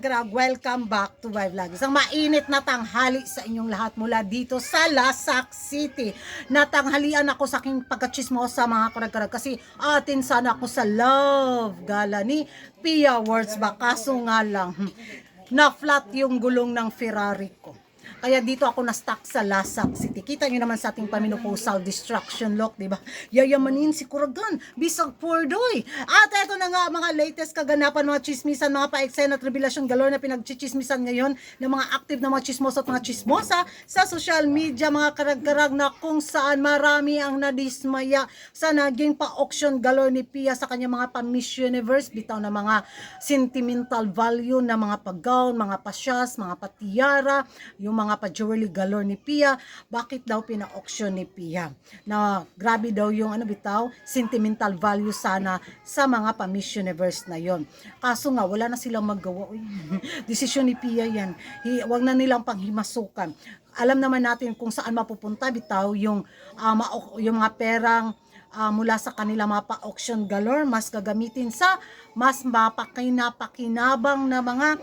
karag-karag, welcome back to my vlog. Isang mainit na tanghali sa inyong lahat mula dito sa Lasak City. Natanghalian ako sa aking pagkachismosa mga karag-karag kasi atin sana ako sa love gala ni Pia Wurtzbach. Kaso nga lang, na-flat yung gulong ng Ferrari ko. Kaya dito ako na-stuck sa Lasak City. Kita nyo naman sa ating pamenopausal destruction look, di ba? Yayamanin si Kuragan, bisag pordoy. At eto na nga mga latest kaganapan, mga chismisan, mga pa-eksena at revelasyon galore na pinagchichismisan ngayon ng mga active na mga chismosa at mga chismosa sa social media, mga karag-karag na kung saan marami ang nadismaya sa naging pa-auction galore ni Pia sa kanya mga pa-Miss Universe, bitaw na mga sentimental value na mga pag-gown, mga pasyas, mga patiara, yung mga pa-jewelry galore ni Pia. Bakit daw pina-auction ni Pia? Na grabe daw yung bitaw, sentimental value sana sa mga pa-Miss Universe na yon. Kaso nga, wala na silang magawa. Desisyon ni Pia yan. Wag na nilang panghimasukan. Alam naman natin kung saan mapupunta bitaw yung mga perang mula sa kanila mga pa-auction galore, mas gagamitin sa mas mapakinapakinabang na mga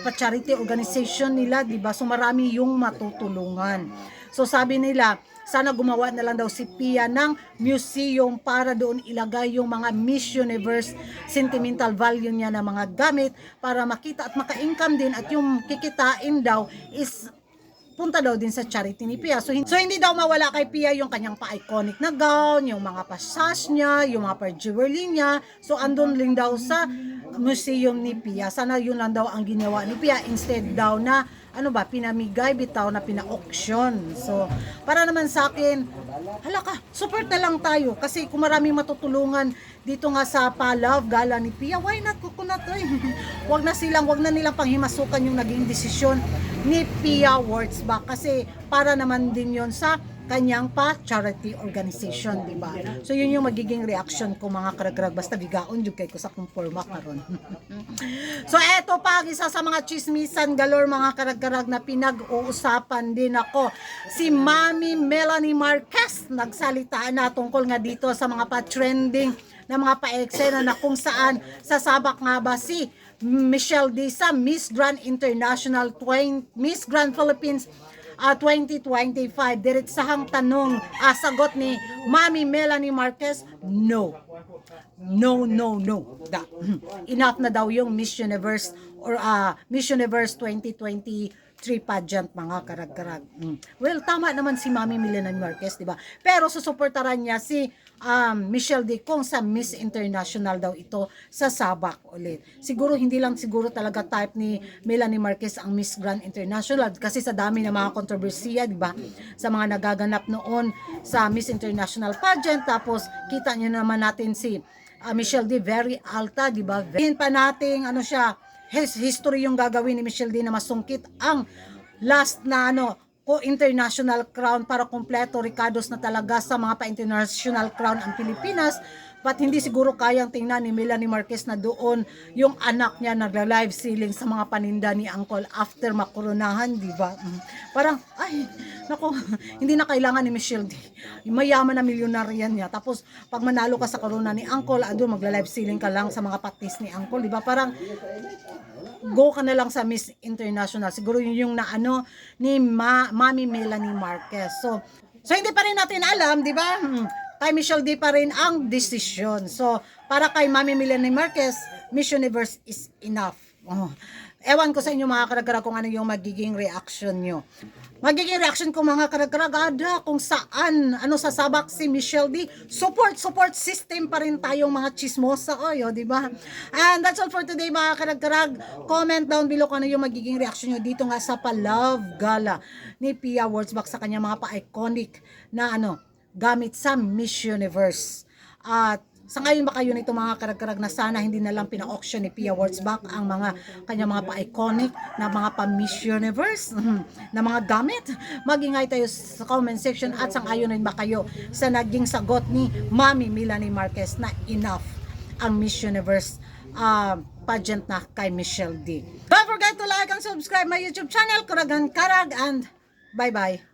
pa-charity organization nila, di ba? So marami yung matutulungan. So sabi nila, sana gumawa na lang daw si Pia ng museum para doon ilagay yung mga Miss Universe sentimental value niya na mga gamit para makita at maka-income din, at yung kikitain daw is punta daw din sa charity ni Pia. So hindi daw mawala kay Pia yung kanyang pa-iconic na gown, yung mga pasas niya, yung mga pa-jewelry niya. So andun din daw sa museum ni Pia. Sana yun lang daw ang ginawa ni Pia instead daw na pinamigay bitaw na pina-auction. So para naman sa akin, halaka, support na lang tayo kasi kung maraming matutulungan dito nga sa pa-love gala ni Pia, why not coconut oil? Wag na nilang panghimasukan yung naging desisyon ni Pia Wurtzbach kasi para naman din yon sa kanyang pa-charity organization, di ba? So yun yung magiging reaction ko mga karag-karag, basta bigaon jud kay ko sa kung forma karon. So eto pa isa sa mga chismisan galore mga karag-karag na pinag-uusapan din ako. Si Mami Melanie Marquez nagsalita na tungkol nga dito sa mga pa-trending na mga pa-eksena na kung saan sasabak nga ba si Michelle D sa Miss Grand International Miss Grand Philippines 2025. Diretsahang tanong, sagot ni Mami Melanie Marquez, no. No. Enough na daw yung Miss Universe or Miss Universe 2023 pageant mga karag-karag. Well, tama naman si Mami Melanie Marquez, di ba? Pero susuportaran niya si Michelle D kung sa Miss International daw ito sasabak ulit. Siguro hindi lang siguro talaga type ni Melanie Marquez ang Miss Grand International kasi sa dami ng mga kontrobersiya, di ba? Sa mga nagaganap noon sa Miss International pageant, tapos kita niyo naman natin si Michelle D very alta, di ba? Hin pa nating history yung gagawin ni Michelle D na masungkit ang last na international crown para kompleto Ricardos na talaga sa mga pa-international crown ang Pilipinas. But hindi siguro kayang tingnan ni Melanie Marquez na doon yung anak niya nagla-live selling sa mga paninda ni Uncle after makoronahan, di ba? Parang, hindi na kailangan ni Michelle D. Mayaman na milyonaryan niya. Tapos, pag manalo ka sa corona ni Uncle, magla-live selling ka lang sa mga patis ni Uncle, di ba? Parang, go ka na lang sa Miss International. Siguro yung ni Mami Melanie Marquez. So hindi pa rin natin alam, di ba? Kay Michelle D pa rin ang desisyon. So, para kay Mami Melanie Marquez, Miss Universe is enough. Ewan ko sa inyo mga karag-karag kung ano yung magiging reaction nyo. Magiging reaction ko mga karag-karag kung saan, sasabak si Michelle D. Support system pa rin tayong mga chismosa, di ba? And that's all for today mga karag-karag. Comment down below kung ano yung magiging reaction nyo dito nga sa pa-love gala ni Pia Wurtzbach sa kanya mga pa-iconic na gamit sa Miss Universe. At sa ngayon ba kayo nito mga karag-karag na sana hindi na lang pina-auction ni Pia Wurtzbach ang mga kanyang mga pa-iconic na mga pa-Miss Universe na mga gamit? Mag-ingay tayo sa comment section at sang-ayon rin ba kayo sa naging sagot ni Mami Melanie Marquez na enough ang Miss Universe pageant na kay Michelle D. Don't forget to like and subscribe my YouTube channel, Kuragan Karag, and bye-bye.